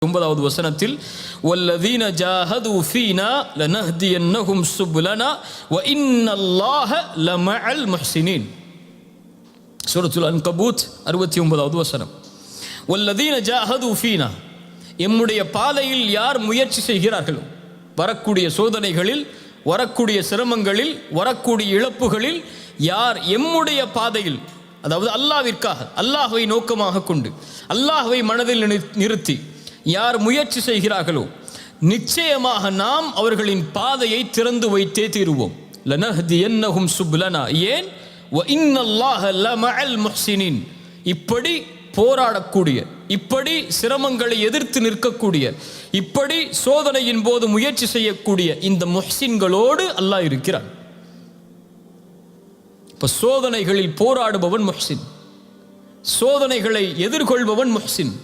9வது வசனத்தில் வல்லதீன ஜாஹது ஃபீனா லனஹ்தியன்னஹும் சுபுலனா வ இன்னல்லாஹ லமஅல் முஹ்ஸினீன். சூரத்துல் அன்கபூத் 69வது வசனம். வல்லதீன ஜாஹது ஃபீனா, எம்முடைய பாதையில் யார் முயற்சி செய்கிறார்களோ, வரக்கூடிய சோதனைகளில், வரக்கூடிய சிரமங்களில், வரக்கூடிய இழப்புகளில் யார் எம்முடைய பாதையில், அதாவது அல்லாஹ்விற்காக, அல்லாஹ்வை நோக்கமாக கொண்டு, அல்லாஹ்வை மனதில் நிறுத்தி யார் முயற்சி செய்கிறார்களோ, நிச்சயமாக நாம் அவர்களின் பாதையை திறந்து வைத்தே தீருவோம். லனஹ்தியன்னஹும் சுபுலனா, ஏன் வ இன்னல்லாஹ லமஅல் முஹ்ஸினீன். இப்படி போராடக்கூடிய, இப்படி சிரமங்களை எதிர்த்து நிற்கக்கூடிய, இப்படி சோதனையின் போது முயற்சி செய்யக்கூடிய இந்த முஹ்ஸின்களோடு அல்லாஹ் இருக்கிறான். இப்ப சோதனைகளில் போராடுபவன் முஹ்ஸின், சோதனைகளை எதிர்கொள்பவன் முஹ்ஸின்,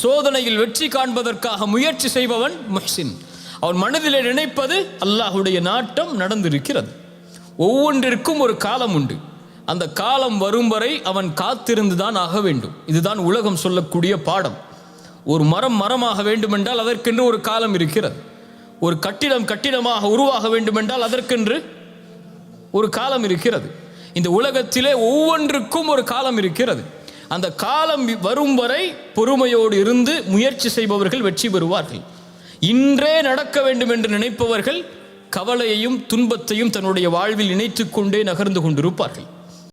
சோதனையில் வெற்றி காண்பதற்காக முயற்சி செய்பவன் முஹ்ஸின். அவன் மனதிலே நினைப்பது அல்லாஹுடைய நாட்டம் நடந்திருக்கிறது. ஒவ்வொன்றிற்கும் ஒரு காலம் உண்டு. அந்த காலம் வரும் வரை அவன் காத்திருந்துதான் ஆக வேண்டும். இதுதான் உலகம் சொல்லக்கூடிய பாடம். ஒரு மரம் மரமாக வேண்டுமென்றால் அதற்கென்று ஒரு காலம் இருக்கிறது. ஒரு கட்டிடம் கட்டிடமாக உருவாக வேண்டுமென்றால் அதற்கென்று ஒரு காலம் இருக்கிறது. இந்த உலகத்திலே ஒவ்வொன்றுக்கும் ஒரு காலம் இருக்கிறது. அந்த காலம் வரும் வரை பொறுமையோடு இருந்து முயற்சி செய்பவர்கள் வெற்றி பெறுவார்கள். இன்றே நடக்க வேண்டும் என்று நினைப்பவர்கள் கவலையையும் துன்பத்தையும் தன்னுடைய வாழ்வில் இணைத்துக் கொண்டே நகர்ந்து கொண்டிருப்பார்கள்.